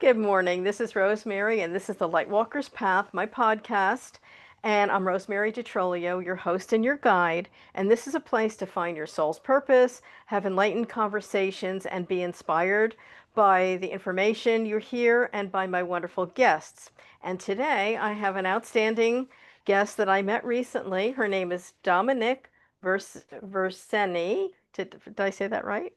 Good morning. This is Rosemary, and this is the Lightwalker's Path, my podcast. And I'm Rosemary DiTrolio, your host and your guide. And this is a place to find your soul's purpose, have enlightened conversations, and be inspired by the information you hear and by my wonderful guests. And today I have an outstanding guest that I met recently. Her name is Domique Versini. Did I say that right?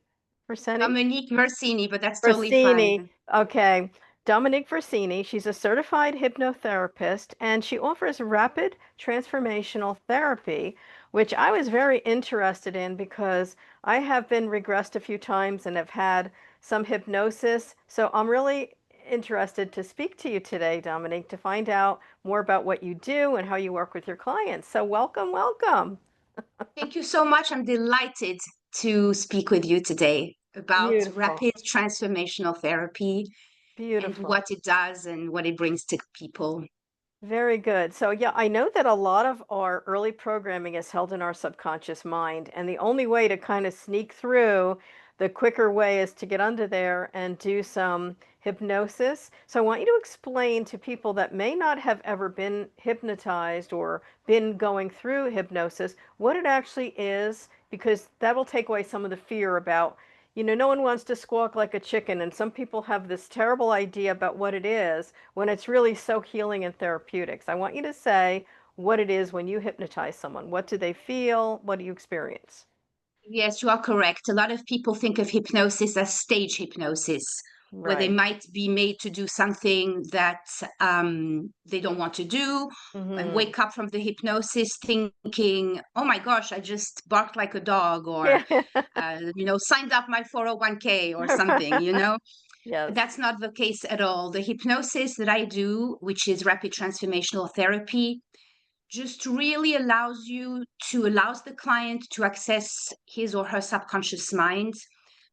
Versini? Domique Versini, but that's totally Versini. fine. Okay. Domique Versini. She's a certified hypnotherapist and she offers rapid transformational therapy, which I was very interested in because I have been regressed a few times and have had some hypnosis. So I'm really interested to speak to you today, Domique, to find out more about what you do and how you work with your clients. So welcome, welcome. Thank you so much. I'm delighted to speak with you today about Beautiful. rapid transformational therapy and Beautiful. what it does and what it brings to people. Very good. So, yeah, I know that a lot of our early programming is held in our subconscious mind, and the only way to kind of sneak through, the quicker way is to get under there and do some hypnosis. So, I want you to explain to people that may not have ever been hypnotized or been going through hypnosis what it actually is, because that'll take away some of the fear about, no one wants to squawk like a chicken, and some people have this terrible idea about what it is when it's really so healing and therapeutics. I want you to say what it is when you hypnotize someone. What do they feel? What do you experience? Yes, you are correct. A lot of people think of hypnosis as stage hypnosis, where they Right. might be made to do something that they don't want to do and Mm-hmm. wake up from the hypnosis thinking, oh my gosh, I just barked like a dog or, Yeah. signed up my 401k or something. Yes. That's not the case at all. The hypnosis that I do, which is rapid transformational therapy, just really allows the client to access his or her subconscious mind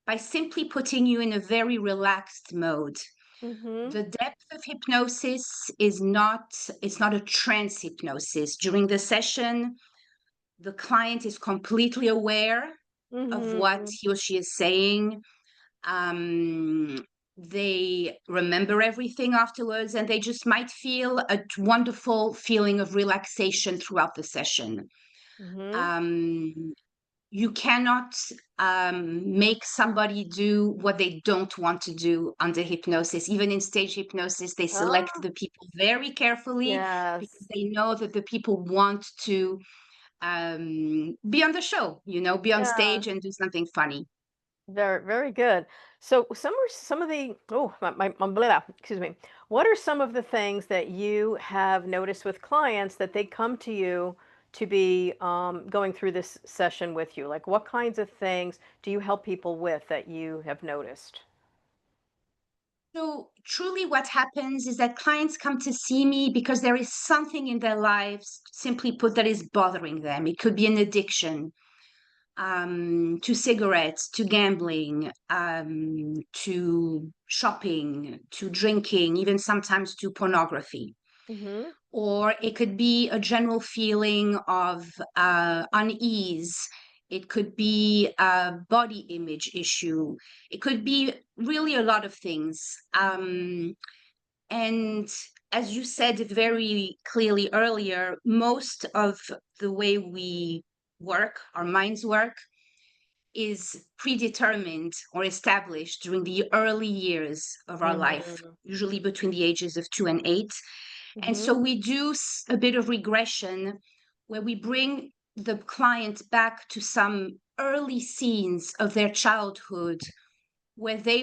by simply putting you in a very relaxed mode. Mm-hmm. The depth of hypnosis is not it's not a trance hypnosis. During the session, the client is completely aware of what Mm-hmm. he or she is saying. They remember everything afterwards, and they just might feel a wonderful feeling of relaxation throughout the session. Mm-hmm. Um, you cannot make somebody do what they don't want to do under hypnosis. Even in stage hypnosis, they select Ah, the people very carefully because yes. they know that the people want to be on the show, be on Yeah. stage and do something funny. Very, very good. So some of the my blah, excuse me. What are some of the things that you have noticed with clients that they come to you to be going through this session with you? Like what kinds of things do you help people with that you have noticed? So, truly, what happens is that clients come to see me because there is something in their lives, simply put, that is bothering them. It could be an addiction to cigarettes, to gambling, to shopping, to drinking, even sometimes to pornography. Mm-hmm. Or it could be a general feeling of unease. It could be a body image issue. It could be really a lot of things. And as you said very clearly earlier, most of the way we work, our minds work, is predetermined or established during the early years of our life, Mm-hmm. usually between the ages of 2 and 8. And Mm-hmm. so we do a bit of regression where we bring the client back to some early scenes of their childhood where they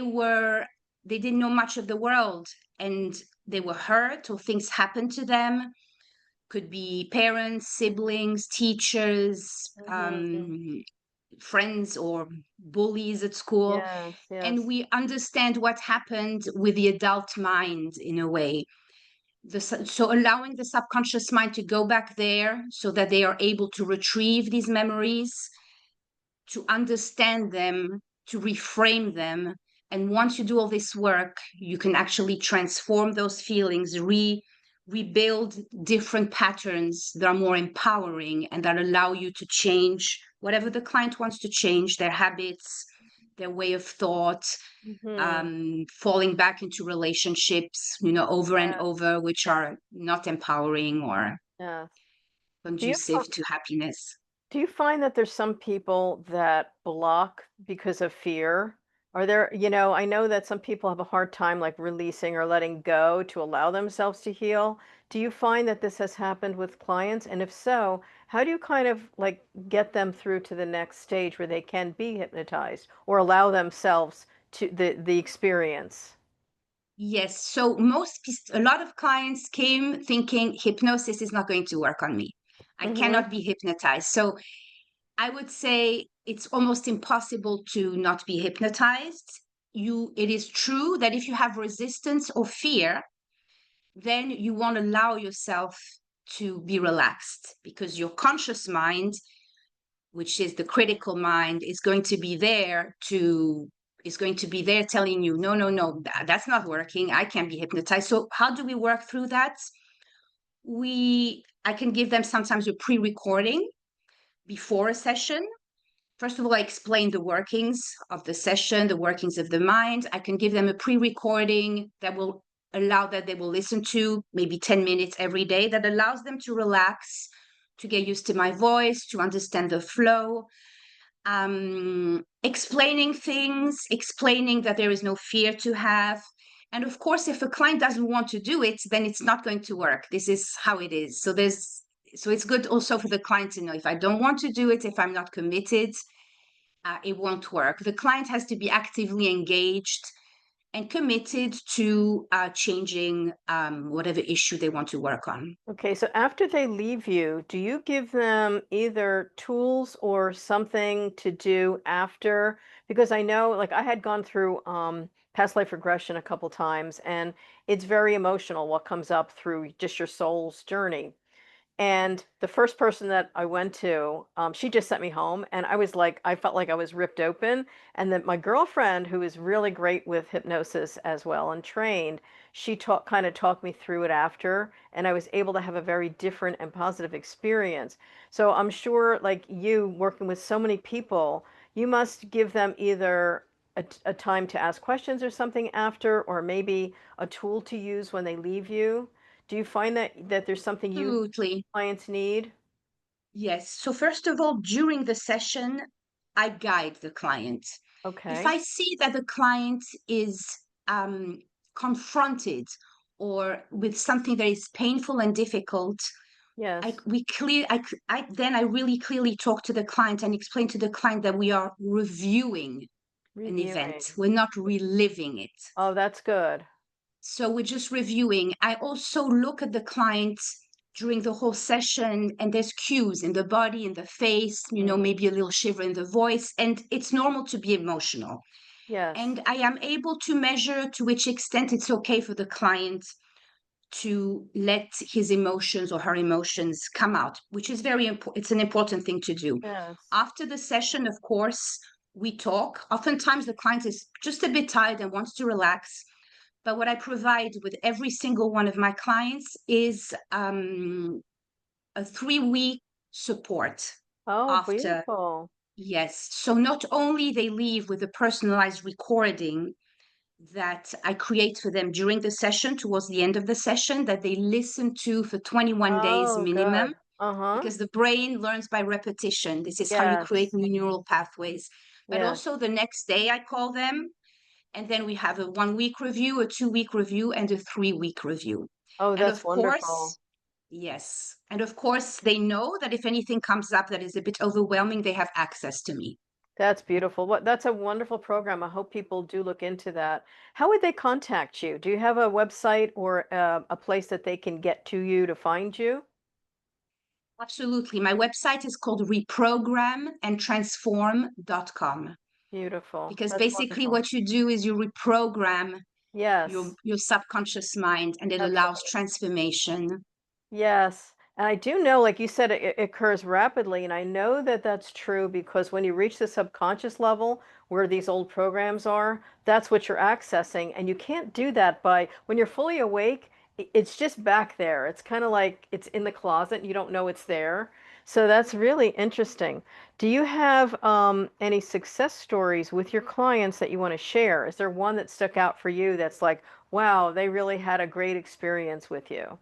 didn't know much of the world and they were hurt or things happened to them. Could be parents, siblings, teachers, Mm-hmm. friends, or bullies at school. Yes, And yes. we understand what happened with the adult mind in a way. So allowing the subconscious mind to go back there so that they are able to retrieve these memories, to understand them, to reframe them. And once you do all this work, you can actually transform those feelings, rebuild different patterns that are more empowering and that allow you to change whatever the client wants to change, their habits, their way of thought, Mhm. falling back into relationships, over and Yeah, over, which are not empowering or yeah. Do you conducive to happiness. Do you find that there's some people that block because of fear? Are there, I know that some people have a hard time like releasing or letting go to allow themselves to heal. Do you find that this has happened with clients? And if so, how do you kind of like get them through to the next stage where they can be hypnotized or allow themselves to the experience? Yes. So a lot of clients came thinking hypnosis is not going to work on me. I Mm-hmm. cannot be hypnotized. So I would say it's almost impossible to not be hypnotized. It is true that if you have resistance or fear, then you won't allow yourself to be relaxed because your conscious mind, which is the critical mind, is going to be there telling you, no, no, no, that's not working. I can't be hypnotized. So how do we work through that? I can give them sometimes a pre-recording before a session. First of all, I explain the workings of the session, the workings of the mind. I can give them a pre-recording that will allow that they will listen to maybe 10 minutes every day, that allows them to relax, to get used to my voice, to understand the flow, explaining things, explaining that there is no fear to have. And of course, if a client doesn't want to do it, then it's not going to work. This is how it is. So it's good also for the client to know, if I don't want to do it, if I'm not committed, it won't work. The client has to be actively engaged and committed to changing whatever issue they want to work on. Okay, so after they leave you, do you give them either tools or something to do after? Because I know, like, I had gone through past life regression a couple times, and it's very emotional what comes up through just your soul's journey. And the first person that I went to, she just sent me home, and I was like, I felt like I was ripped open. And then my girlfriend, who is really great with hypnosis as well and trained, she kind of talked me through it after, and I was able to have a very different and positive experience. So I'm sure, like you working with so many people, you must give them either a time to ask questions or something after, or maybe a tool to use when they leave you. Do you find that there's something you Absolutely. clients need? Yes. So, first of all, during the session, I guide the client. If Okay. I see that the client is um, confronted or with something that is painful and difficult, Yes. then I really clearly talk to the client and explain to the client that we are reviewing an event. Reviewing. We're not reliving it. Oh, that's good. So we're just reviewing. I also look at the client during the whole session, and there's cues in the body, in the face, Mm. maybe a little shiver in the voice. And it's normal to be emotional. Yes. And I am able to measure to which extent it's okay for the client to let his emotions or her emotions come out, which is very important. It's an important thing to do. Yes. After the session, of course, we talk. Oftentimes, the client is just a bit tired and wants to relax. But what I provide with every single one of my clients is a 3 week support Oh, after. beautiful. Yes. So not only they leave with a personalized recording that I create for them during the session, towards the end of the session, that they listen to for 21 days Oh, good. minimum, Uh-huh. because the brain learns by repetition. This is how you create Yes. new neural pathways. But Yes. also the next day, I call them, and then we have a 1 week review, a 2 week review, and a 3 week review. Oh, And that's of wonderful. course, yes. And of course, they know that if anything comes up that is a bit overwhelming, they have access to me. That's beautiful. That's a wonderful program. I hope people do look into that. How would they contact you? Do you have a website or a place that they can get to you to find you? Absolutely. My website is called reprogramandtransform.com, Beautiful. because That's basically wonderful. what you do is you reprogram Yes. your subconscious mind, and it allows Absolutely. transformation. Yes. And I do know, like you said, it occurs rapidly. And I know that that's true because when you reach the subconscious level where these old programs are, that's what you're accessing. And you can't do that when you're fully awake, it's just back there. It's kind of like it's in the closet. And you don't know it's there. So that's really interesting. Do you have any success stories with your clients that you want to share? Is there one that stuck out for you that's like, wow, they really had a great experience with you?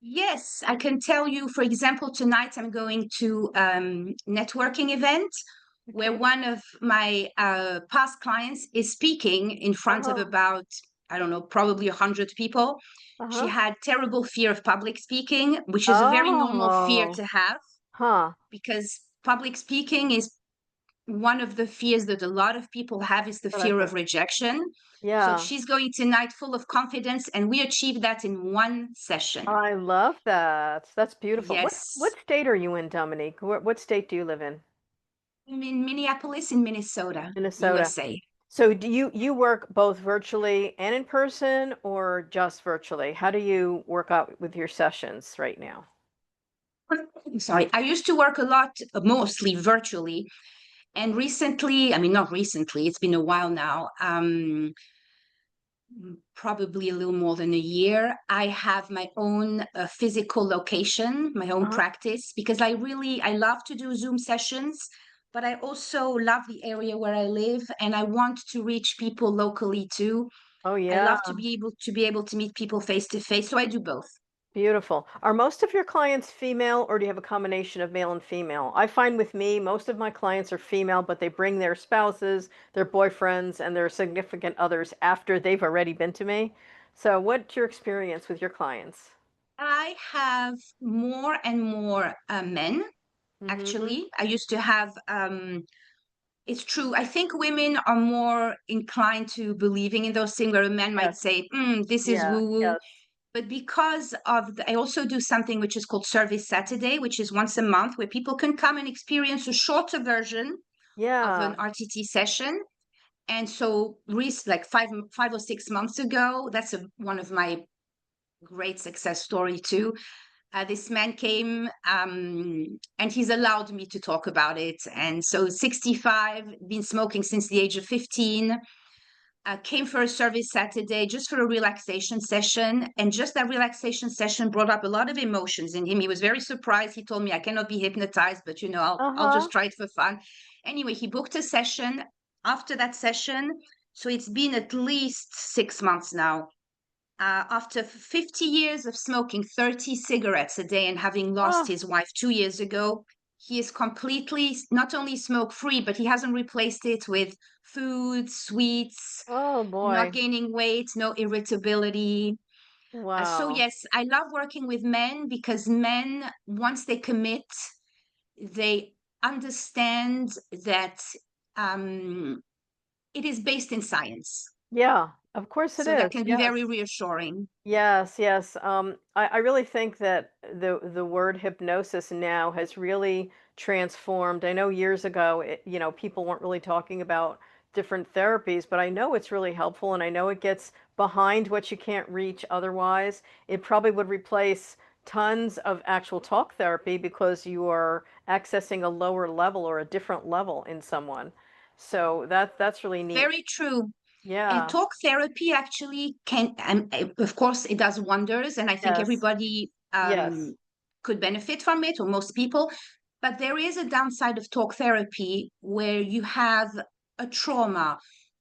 Yes, I can tell you, for example, tonight I'm going to networking event where Okay. one of my past clients is speaking in front of Uh-huh. about, I don't know, probably 100 people. She Uh-huh. had terrible fear of public speaking, which is a very normal fear Oh, to have huh. because public speaking is one of the fears that a lot of people have is the What I fear of heard. rejection. So Yeah. she's going tonight full of confidence, and we achieved that in one session. I love that. That's beautiful. What Yes. state are you in, Dominique? What state do you live in? I'm in Minneapolis, in Minnesota, Minnesota. USA. So do you work both virtually and in person or just virtually? How do you work out with your sessions right now? I'm sorry. I used to work a lot, mostly virtually. And recently, I mean, not recently, it's been a while now, probably a little more than a year, I have my own physical location, my own Uh-huh. practice, because I love to do Zoom sessions, but I also love the area where I live and I want to reach people locally too. Oh I yeah. love to be able to meet people face to face, so I do both. Beautiful. Are most of your clients female or do you have a combination of male and female? I find with me, most of my clients are female, but they bring their spouses, their boyfriends, and their significant others after they've already been to me. So, what's your experience with your clients? I have more and more men, Mm-hmm. actually. I used to have, it's true. I think women are more inclined to believing in those things where a man might Yes. say, this is Yeah. woo woo. Yes. But because of I also do something which is called Service Saturday, which is once a month where people can come and experience a shorter version of an Yeah. RTT session. And so, like 5 or 6 months ago, that's one of my great success story too. This man came and he's allowed me to talk about it. And so, 65, been smoking since the age of 15, came for a service Saturday just for a relaxation session. And just that relaxation session brought up a lot of emotions in him. He was very surprised. He told me, I cannot be hypnotized, but I'll Uh-huh. just try it for fun. Anyway, he booked a session. After that session, so it's been at least 6 months now. After 50 years of smoking 30 cigarettes a day and having lost Oh, his wife 2 years ago, he is completely not only smoke free, but he hasn't replaced it with food, sweets, oh not boy. gaining weight, no irritability. So, Wow. yes, I love working with men because men, once they commit, they understand that it is based in science. Yeah, of course it So that is. can be very Yes. reassuring. Yes, yes. I really think that the word hypnosis now has really transformed. I know years ago, people weren't really talking about different therapies, but I know it's really helpful, and I know it gets behind what you can't reach otherwise. It probably would replace tons of actual talk therapy because you are accessing a lower level or a different level in someone. So that's really neat. Very true. And Yeah. talk therapy actually can, of course, it does wonders. And I think Yes. everybody Yes. could benefit from it, or most people. But there is a downside of talk therapy where you have a trauma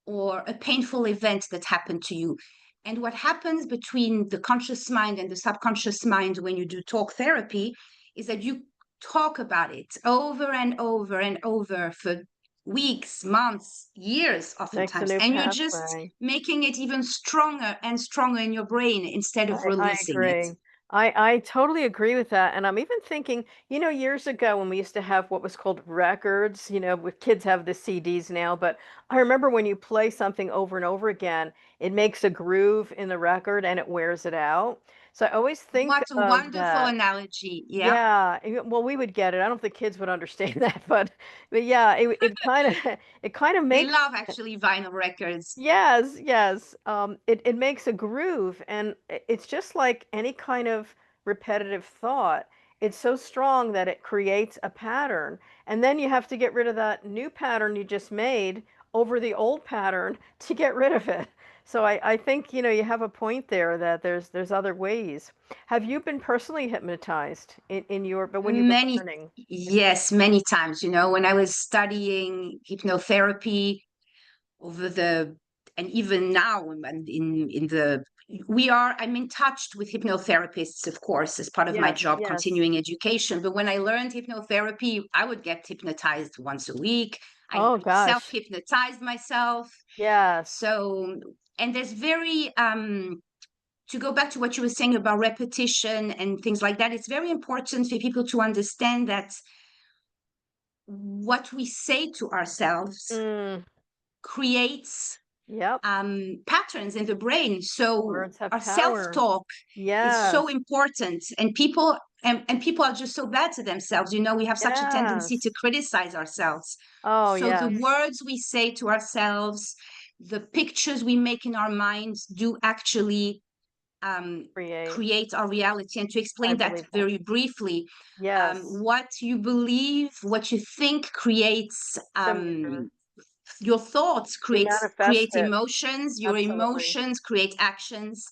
or a painful event that happened to you. And what happens between the conscious mind and the subconscious mind when you do talk therapy is that you talk about it over and over and over for weeks, months, years, Makes a oftentimes. new And you're just pathway. making it even stronger and stronger in your brain instead of I releasing it. agree. I totally agree with that. And I'm even thinking, years ago when we used to have what was called records, with kids have the CDs now, but I remember when you play something over and over again, it makes a groove in the record and it wears it out. So I always think What a of wonderful that. analogy. Yeah. Yeah, well, we would get it. I don't think kids would understand that, but yeah, it kind of it kind of They makes. love actually vinyl records. Yes, yes. It makes a groove, and it's just like any kind of repetitive thought. It's so strong that it creates a pattern, and then you have to get rid of that new pattern you just made over the old pattern to get rid of it. So I think, you have a point there that there's other ways. Have you been personally hypnotized but when you were Many, learning? yes, many times, when I was studying hypnotherapy over the, and even now in the, I'm in touch with hypnotherapists, of course, as part of my Yes, job, yes. continuing education. But when I learned hypnotherapy, I would get hypnotized once a week. I Oh gosh. self-hypnotized myself. Yes. So, and there's to go back to what you were saying about repetition and things like that, it's very important for people to understand that what we say to ourselves Mm, creates yep. patterns in the brain. So Words have our power. self-talk is so Yes. important, and people are just so bad to themselves. We have such a tendency to Yes. criticize ourselves. Oh, So the yes. words we say to ourselves, the pictures we make in our minds do actually um, Create. create our reality. And to I explain that believe that. very briefly, Yes. what you believe, what you think creates The mirror. your thoughts We create manifest it. emotions, your Absolutely. emotions create actions,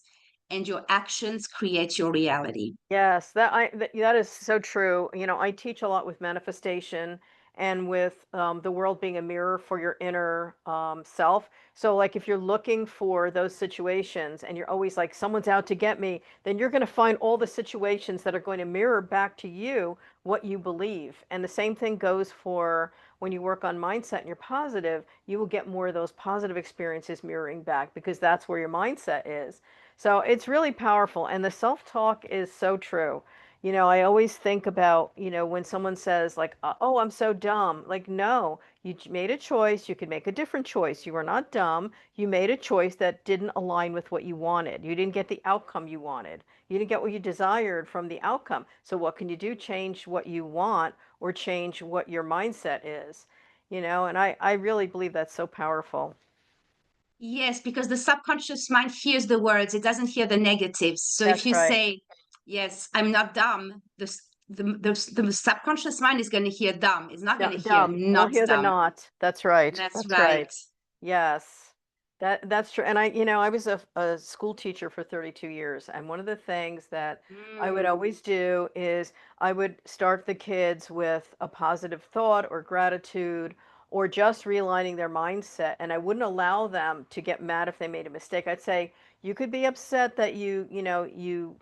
and your actions create your reality. Yes, that is so true. I teach a lot with manifestation and with the world being a mirror for your inner self. So, like, if you're looking for those situations and you're always like, someone's out to get me, then you're going to find all the situations that are going to mirror back to you what you believe. And the same thing goes for when you work on mindset and you're positive, you will get more of those positive experiences mirroring back because that's where your mindset is. So it's really powerful. And the self talk is so true. I always think about, when someone says, like, oh, I'm so dumb. Like, no, made a choice. You could make a different choice. You are not dumb. You made a choice that didn't align with what you wanted. You didn't get the outcome you wanted. You didn't get what you desired from the outcome. So, what can you do? Change what you want or change what your mindset is. And I really believe that's so powerful. Yes, because the subconscious mind hears the words, it doesn't hear the negatives. So if That's you right. say, yes, I'm not dumb, the subconscious mind is going to hear dumb. It's not going to hear Dumb. It not won't hear the dumb. not. That's right. That's That's right. right. Yes. That's true. And I was a school teacher for 32 years, and one of the things that I would Mm. always do is I would start the kids with a positive thought or gratitude or just realigning their mindset, and I wouldn't allow them to get mad if they made a mistake. I'd say, you could be upset that you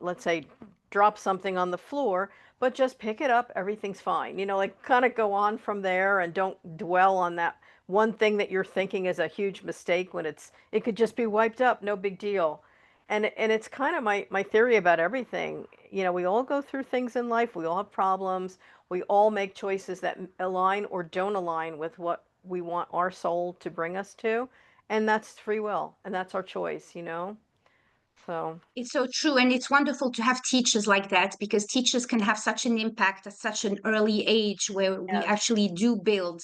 let's say drop something on the floor, but just pick it up, everything's fine. Like, kind of go on from there and don't dwell on that one thing that you're thinking is a huge mistake when it could just be wiped up, no big deal. And it's kind of my theory about everything. We all go through things in life, we all have problems, we all make choices that align or don't align with what we want our soul to bring us to, and that's free will, and that's our choice. So, It's so true. And it's wonderful to have teachers like that, because teachers can have such an impact at such an early age, where we yes. actually do build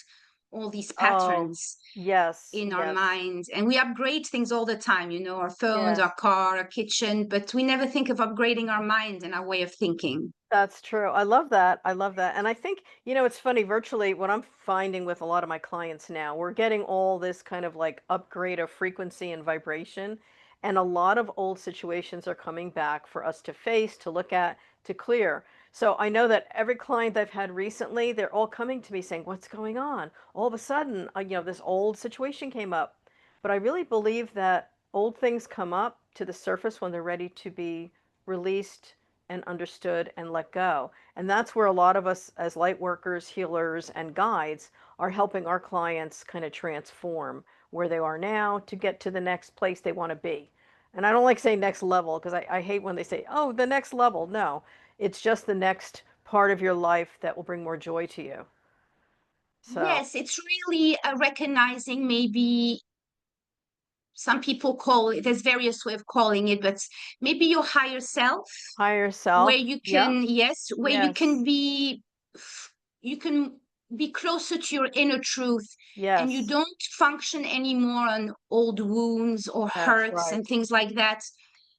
all these Oh, patterns yes, in our yes, minds. And we upgrade things all the time, our phones, yes. our car, our kitchen, but we never think of upgrading our mind and our way of thinking. That's true. I love that. I love that. And I think, it's funny, virtually what I'm finding with a lot of my clients now, we're getting all this kind of like upgrade of frequency and vibration. And a lot of old situations are coming back for us to face, to look at, to clear. So I know that every client I've had recently, they're all coming to me saying, what's going on? All of a sudden, this old situation came up. But I really believe that old things come up to the surface when they're ready to be released and understood and let go. And that's where a lot of us as light workers, healers, and guides are helping our clients kind of transform where they are now to get to the next place they want to be. And I don't like saying next level because I hate when they say, oh, the next level. No, it's just the next part of your life that will bring more joy to you. So, Yes, it's really recognizing, maybe some people call it, there's various way of calling it, but maybe your higher self, higher where self. you Yep. can, yes, where Yes. you can be closer to your inner truth, and you Yes. don't function anymore on old wounds or That's hurts right. and things like that.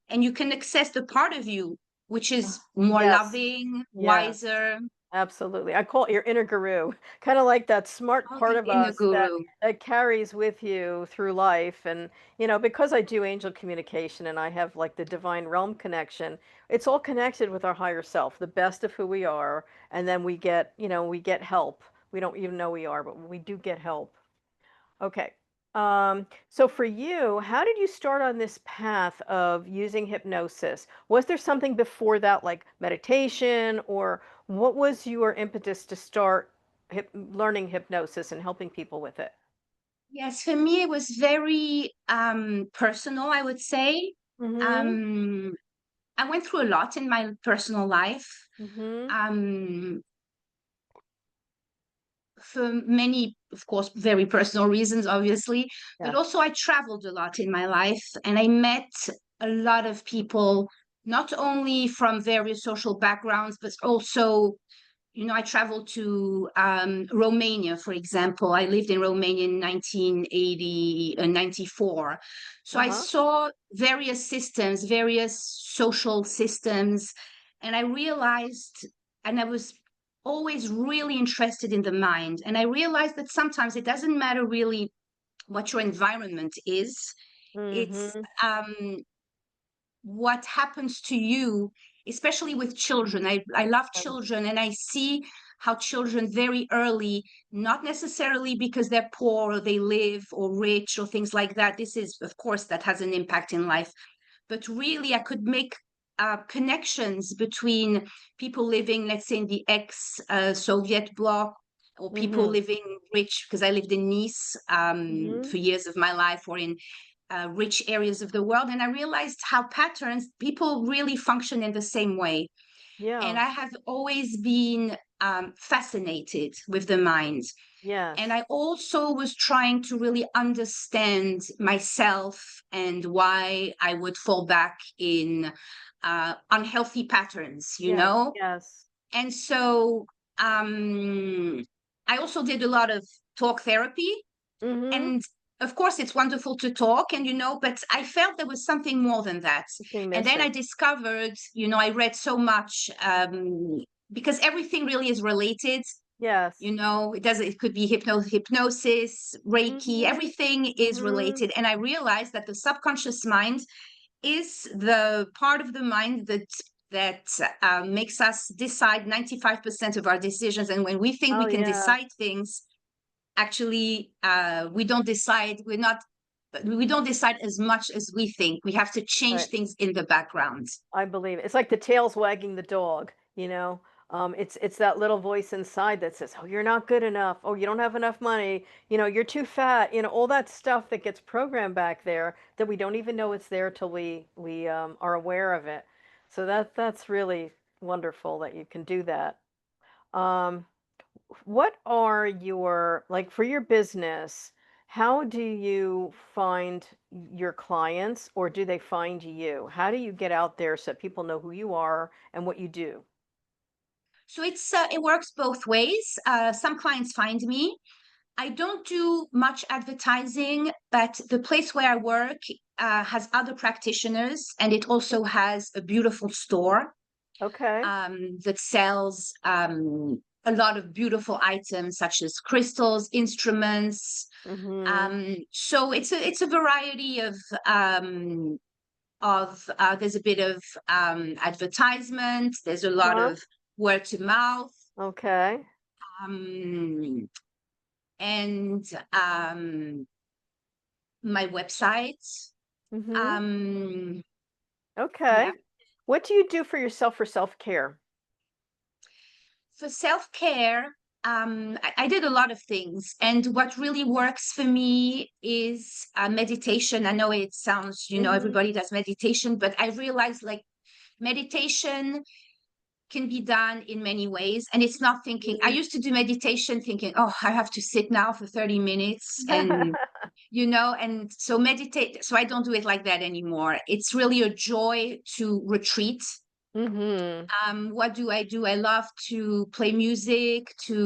And you can access the part of you which is more Yes. loving, Yes. wiser. Absolutely. I call it your inner guru, kind of like that smart Oh, part the of inner us that guru. carries with you through life. And because I do angel communication and I have like the divine realm connection, it's all connected with our higher self, the best of who we are, and then we get help. We don't even know we are, but we do get help. Okay. So for you, how did you start on this path of using hypnosis? Was there something before that, like meditation, or what was your impetus to start learning hypnosis and helping people with it? Yes, for me it was very personal, I would say. Mm-hmm. Um, I went through a lot in my personal life. Mm-hmm. Um, for many, of course, very personal reasons, obviously, but Yeah. also I traveled a lot in my life and I met a lot of people, not only from various social backgrounds, but also, I traveled to Romania, for example. I lived in Romania in 1980, 94. So I Uh-huh. saw various systems, various social systems, and I realized, and I was always really interested in the mind. And I realized that sometimes it doesn't matter really what your environment is. It's Mm-hmm. what happens to you, especially with children. I love children, and I see how children very early, not necessarily because they're poor or they live or rich or things like that. This is, of course, that has an impact in life. But really, I could make connections between people living, let's say, in the ex Soviet bloc, or people Mm-hmm. living rich, because I lived in Nice Mm-hmm. for years of my life, or in rich areas of the world. And I realized how patterns, people really function in the same way. And Yeah. I have always been fascinated with the mind. And Yes. I also was trying to really understand myself and why I would fall back in unhealthy patterns, Yes. Yes. And so I also did a lot of talk therapy, Mm-hmm. and of course it's wonderful to talk, and but I felt there was something more than that. Something And then I missing. discovered, I read so much, because everything really is related. Yes. It could be hypnosis, reiki, Mm-hmm. everything is Mm-hmm. related. And I realized that the subconscious mind is the part of the mind that makes us decide 95% of our decisions. And when we think Oh we can yeah. decide things, actually we don't decide. We don't decide as much as we think. We have to change Right. things in the background. I believe it. It's like the tail's wagging the dog, you know? It's that little voice inside that says, "Oh, you're not good enough. Oh, you don't have enough money. You're too fat." All that stuff that gets programmed back there that we don't even know it's there till we are aware of it. So that's really wonderful that you can do that. Um, what are your like for your business, how do you find your clients or do they find you? How do you get out there so that people know who you are and what you do? So it works both ways. Some clients find me. I don't do much advertising, but the place where I work has other practitioners, and it also has a beautiful store Okay. that sells a lot of beautiful items such as crystals, instruments. Mhm. So it's a variety of there's a bit of advertisement. There's a lot Uh-huh. of word to mouth. Okay. Um, and my website. Mhm. Um, yeah. Okay. What do you do for yourself for self-care? For self care, I did a lot of things. And what really works for me is meditation. I know it sounds, Mhm. everybody does meditation, but I realized like meditation can be done in many ways. And it's not thinking, I Mhm. used to do meditation thinking, oh, I have to sit now for 30 minutes and so meditate. So I don't do it like that anymore. It's really a joy to retreat. Mhm. What do? I love to play music, to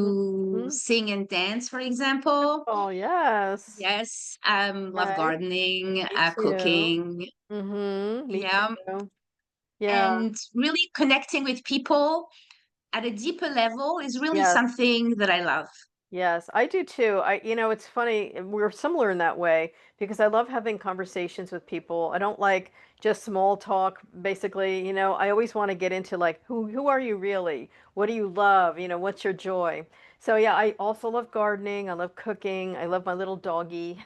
Mhm. sing and dance, for example. Oh, yes. Yes, love Okay. gardening, Me too. cooking. Mhm. Me Yeah, too. Yeah. and really connecting with people. at a deeper level is really Yes. something that I love. Yes, I do too. It's funny, we're similar in that way because I love having conversations with people. I don't like just small talk, basically, I always want to get into like who are you really? What do you love? What's your joy? So yeah, I also love gardening, I love cooking, I love my little doggy.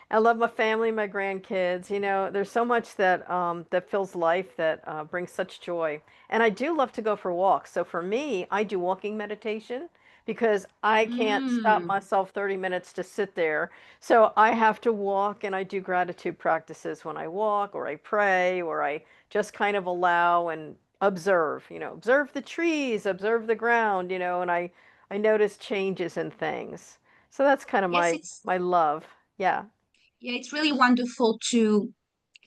I love my family, my grandkids. There's so much that fills life that brings such joy. And I do love to go for walks. So for me, I do walking meditation because I can't stop Mm. myself 30 minutes to sit there. So I have to walk and I do gratitude practices when I walk or I pray or I just kind of allow and observe, observe the trees, observe the ground, and I notice changes in things. So that's kind of Yes, my love. Yeah. yeah, it's really wonderful to,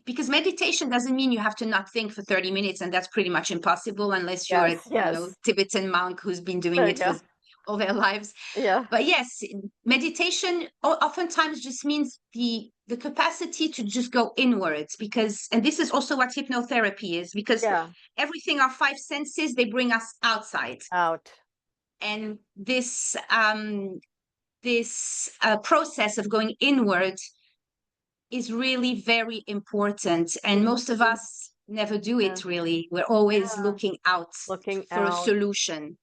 because meditation doesn't mean you have to not think for 30 minutes, and that's pretty much impossible unless you're a, Yes, yes. Tibetan monk who's been doing There you it for go. all their lives. Yeah. But yes, meditation oftentimes just means the capacity to just go inwards, because, and this is also what hypnotherapy is, because Yeah. everything, our five senses, they bring us outside. Out. And this process of going inward is really very important. And most of Mhm. us never do Yeah. it really. We're always Yeah. looking out Looking for a out. solution.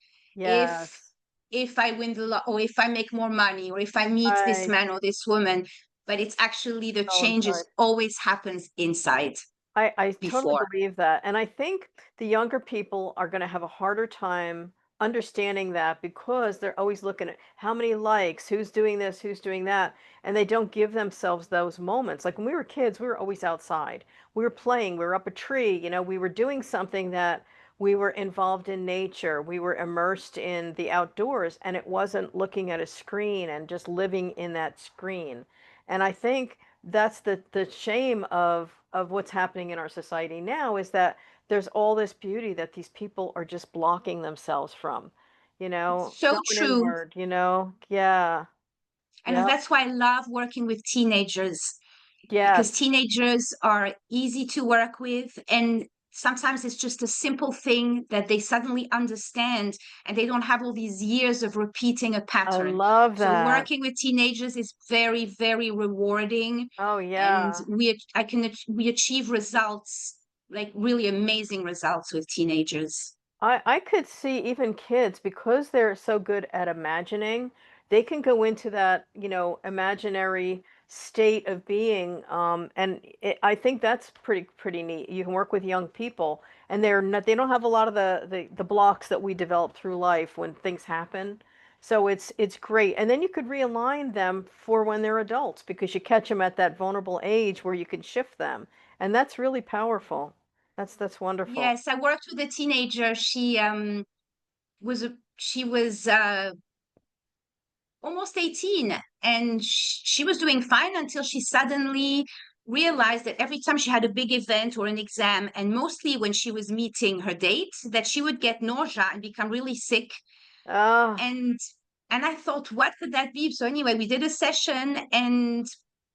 If Yes. if I win the lot, or if I make more money, or if I meet this Right. man or this woman, but it's actually the Oh, change is inside. always happens inside I totally before. believe that. And I think the younger people are going to have a harder time understanding that because they're always looking at how many likes, who's doing this, who's doing that. And they don't give themselves those moments. Like when we were kids, we were always outside. We were playing, we were up a tree, we were doing something that we were involved in nature. We were immersed in the outdoors and it wasn't looking at a screen and just living in that screen. And I think that's the shame of what's happening in our society now is that there's all this beauty that these people are just blocking themselves from, It's so going true. inward, yeah, And yep, that's why I love working with teenagers, because yes, teenagers are easy to work with, and sometimes it's just a simple thing that they suddenly understand, and they don't have all these years of repeating a I pattern. love So that. working with teenagers is very, very rewarding, Oh and yeah. we achieve results, like really amazing results with teenagers. I could see even kids because they're so good at imagining, they can go into that, imaginary state of being. And I think that's pretty neat. You can work with young people, and they don't have a lot of the blocks that we develop through life when things happen. So it's great. And then you could realign them for when they're adults because you catch them at that vulnerable age where you can shift them, and that's really powerful. That's wonderful. Yes, I worked with a teenager. She was almost 18, and she was doing fine until she suddenly realized that every time she had a big event or an exam, and mostly when she was meeting her date, that she would get nausea and become really sick. Ah. And and I thought, what could that be? So anyway, we did a session, and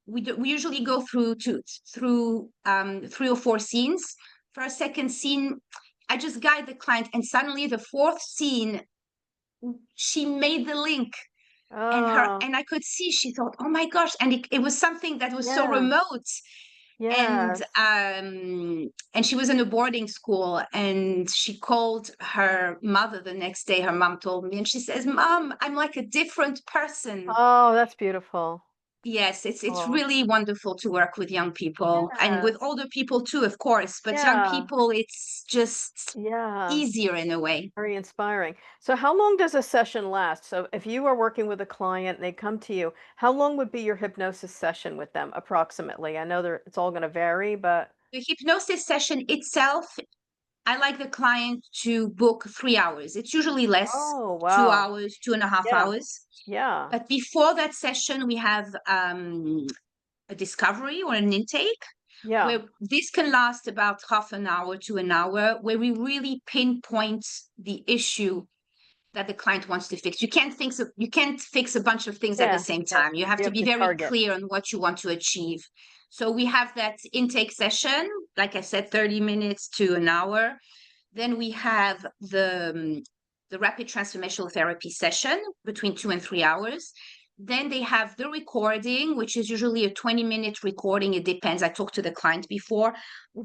we usually go through 3 or 4 scenes. For a second scene, I just guide the client, and suddenly the fourth scene, she made the link, Oh, and I could see, she thought, oh my gosh, and it was something that was so yes, remote. and yes. um and she was in a boarding school, and she called her mother the next day. Her mom told me, and she says, Mom, I'm like a different person. Oh, that's beautiful. Yes, it's Oh, really wonderful to work with young people, and with yes. older people too, of course, but young Yeah, people, it's just yeah. easier in a way. Very inspiring. So how long does a session last? So if you are working with a client and they come to you, how long would be your hypnosis session with them approximately? I know it's all going to vary, but The hypnosis session itself, I like the client to book 3 hours. It's usually less, oh, two wow. hours, two and a half Yeah, hours. yeah, But before that session, we have a discovery or an intake, yeah, where this can last about half an hour to an hour, where we really pinpoint the issue that the client wants to fix. You can't fix a bunch of things at the yeah, same yeah. time. You have You to have be to very target. clear on what you want to achieve. So we have that intake session, like I said, 30 minutes to an hour. Then we have the rapid transformational therapy session between 2 and 3 hours. Then they have the recording, which is usually a 20-minute recording. It depends. I talked to the client before,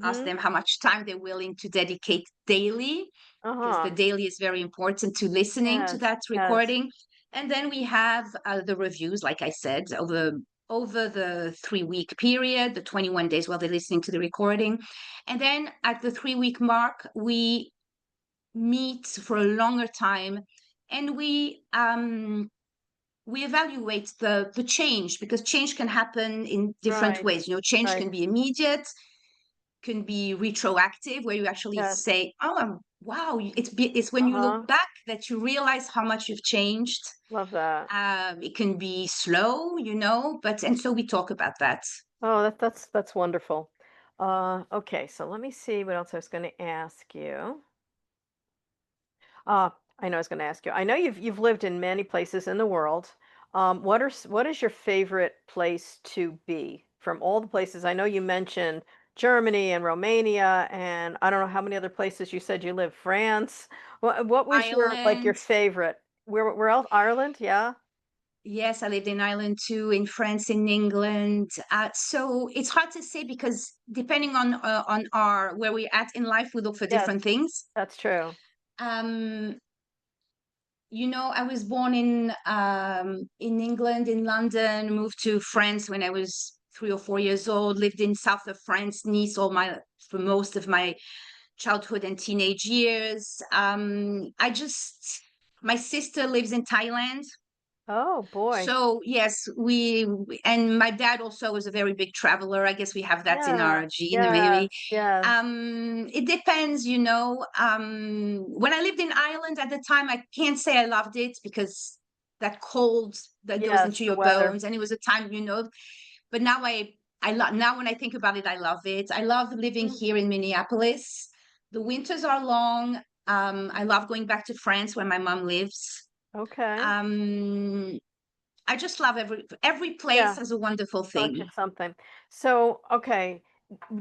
asked Mhm. them how much time they're willing to dedicate daily, because the Uh-huh. daily is very important to listening to Yes. that Yes. recording. And then we have the reviews, like I said, over the 3 week period, the 21 days while they're listening to the recording. And then at the 3 week mark, we meet for a longer time, and we evaluate the change, because change can happen in different Right. ways. Change Right. can be immediate, can be retroactive, where you actually Yes. say, oh, wow, it's when you look Uh-huh. back that you realize how much you've changed. Love that. It can be slow, but and so we talk about that. Oh, that's wonderful. Okay, so let me see what else I was going to ask you. Uh, I know I was going to ask you. I know you've lived in many places in the world. What is your favorite place to be from all the places? I know you mentioned Germany and Romania, and I don't know how many other places you said you live. France. What was your Ireland. favorite? Where else? Ireland? Yeah. Yes, I lived in Ireland too, in France, in England. So it's hard to say, because depending on our where we're at in life, we look for Yes, different things. that's true. Um, I was born in England, in London, moved to France when I was 3 or 4 years old, lived in south of France, Nice, all my for most of my childhood and teenage years. My sister lives in Thailand. Oh boy. So yes, and my dad also was a very big traveler. I guess we have that in Yes, our gene, maybe. yes, yes, It depends. When I lived in Ireland at the time, I can't say I loved it, because that cold that goes yes. into The your weather. bones, and it was a time, but now when I think about it, I love it. I love living Mm. here in Minneapolis. The winters are long. I love going back to France where my mom lives. Okay. Um, I just love every place Yeah. has a wonderful Taught you thing. something. So, okay,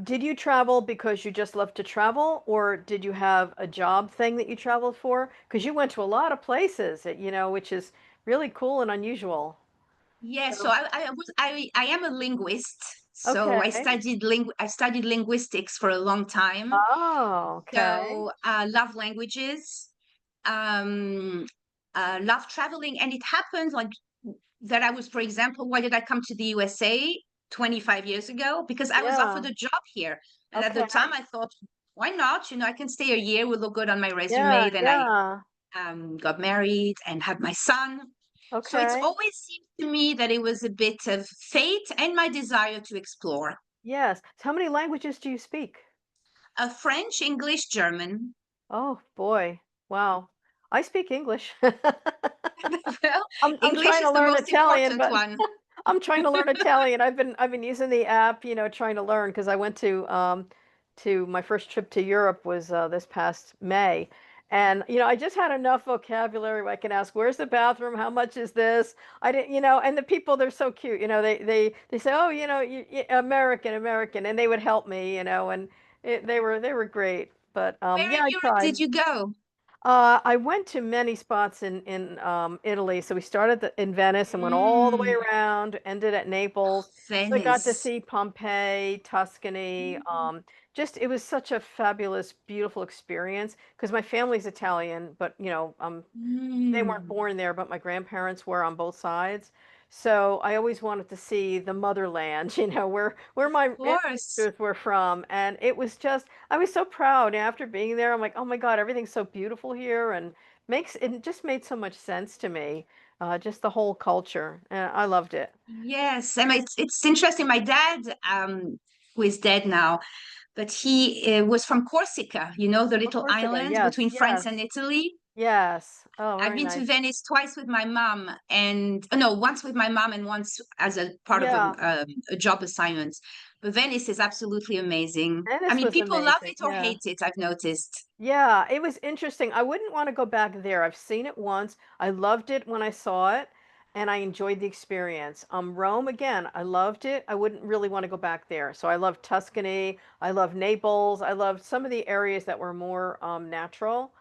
did you travel because you just love to travel, or did you have a job thing that you traveled for? Because you went to a lot of places, which is really cool and unusual. Yeah, so So, I am a linguist. So okay. I studied linguistics for a long time. Oh, okay. So I love languages. Um, love traveling, and it happened like that. For example, why did I come to the USA 25 years ago? Because I was offered Yeah. a job here, and at the Okay. time I thought, why not? I can stay a year, will look good on my Yeah, resume. Then I yeah. got married and had my son. So it's Okay. always seemed to me that it was a bit of fate and my desire to explore. Yes. So how many languages do you speak? French, English, German. Oh boy. Wow. I speak English. Well, I'm English trying is to the learn most Italian, important but one. I'm trying to learn Italian. I've been using the app, trying to learn because I went to my first trip to Europe was this past May. And I just had enough vocabulary where I can ask, "Where's the bathroom? How much is this?" I didn't, and the people they're so cute. They say, "Oh, American, American," and they would help me, and they were great. But Where yeah, in I Europe tried. did you go? I went to many spots in Italy. So we started in Venice and went all the way Mm, around, ended at Naples. So I got to Venice. see Pompeii, Tuscany. Mm, Just it was such a fabulous, beautiful experience because my family's Italian, but they weren't mm, born there, but my grandparents were on both sides. So I always wanted to see the motherland, where of my course. ancestors were from. And it was just, I was so proud after being there. I'm like, oh my God, everything's so beautiful here and makes it just made so much sense to me. Just the whole culture. And I loved it. Yes, and it's interesting. My dad, who is dead now, but he was from Corsica, the Of little course, island yes, between France and yes, Italy. yes. Oh, I've very been to nice. Venice twice with my mom, and no, once with my mom and once as a part of Yeah. a job assignment. But Venice is absolutely amazing. I Venice mean, was people love amazing. it or Yeah. hate it, I've noticed. Yeah, it was interesting. I wouldn't want to go back there. I've seen it once. I loved it when I saw it, and I enjoyed the experience. Rome again, I loved it. I wouldn't really want to go back there. So I love Tuscany. I love Naples. I loved some of the areas that were more natural.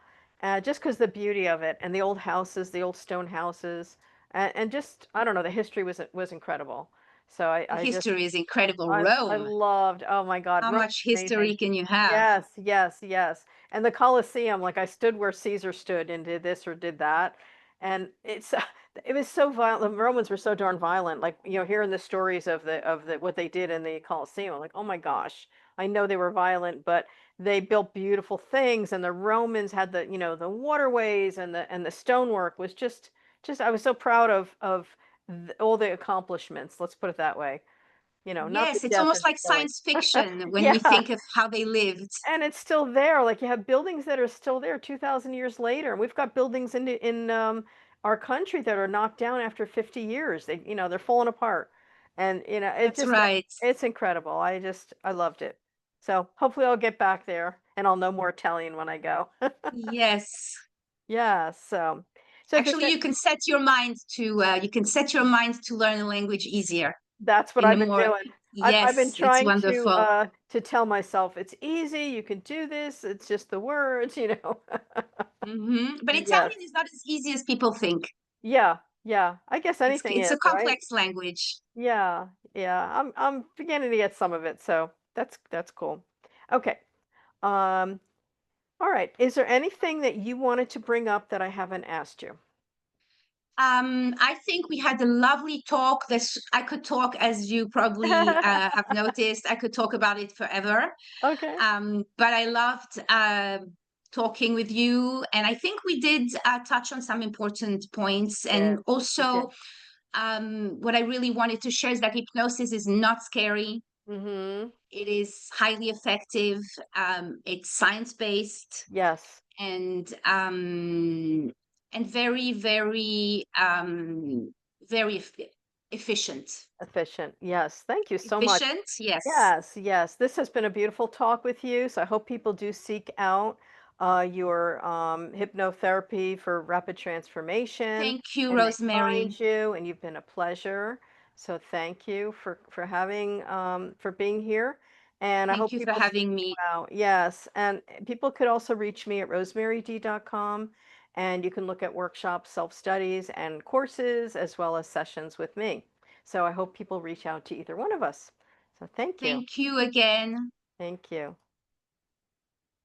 just because the beauty of it and the old houses, the old stone houses, and just I don't know, the history was incredible. So The I just history is incredible. I Rome. loved, oh my God, How Rome's much history amazing. can you have? Yes, yes, yes. And the Colosseum, like I stood where Caesar stood and did this or did that. And it's it was so violent. The Romans were so darn violent. Like, hearing the stories of the what they did in the Colosseum, I'm like, oh my gosh, I know they were violent, but they built beautiful things, and the Romans had the waterways, and the stonework was just I was so proud of all the accomplishments. Let's put it that way. Not the Yes, it's death almost and the like killing. science fiction when we Yeah, think of how they lived. and it's still there. Like, you have buildings that are still there 2,000 years later, and we've got buildings in our country that are knocked down after 50 years. They're falling apart, and it That's just right. it's incredible. I loved it. So hopefully I'll get back there, and I'll know more Italian when I go. Yes. Yeah. So if there's Actually, you can set your mind to learn a language easier That's what in a I've been more. doing. I've been Yes, it's trying wonderful. to tell myself it's easy, you can do this, it's just the words. But Yes. Italian is not as easy as people think. Yeah, yeah. I guess anything It's is, a right? complex language. Yeah, yeah. I'm beginning to get some of it, so that's cool. Okay. Um, all right. Is there anything that you wanted to bring up that I haven't asked you? I think we had a lovely talk. This I could talk, as you probably have noticed, I could talk about it forever. Okay. But I loved talking with you, and I think we did touch on some important points. Yeah, And we also, did. what I really wanted to share is that hypnosis is not scary. Mm-hmm. It is highly effective. It's science based Yes. and very, very, very efficient. Efficient. Yes. Thank you so much. Efficient, yes. Yes, yes. This has been a beautiful talk with you. So I hope people do seek out your hypnotherapy for rapid transformation, Thank you, and they Rosemary. find you. And you've been a pleasure. So thank you for being here. And I Thank hope you for people seek having you me. out. Yes, and people could also reach me at rosemaryd.com, and you can look at workshops, self studies, and courses, as well as sessions with me. So I hope people reach out to either one of us. So thank you. Thank you again. Thank you.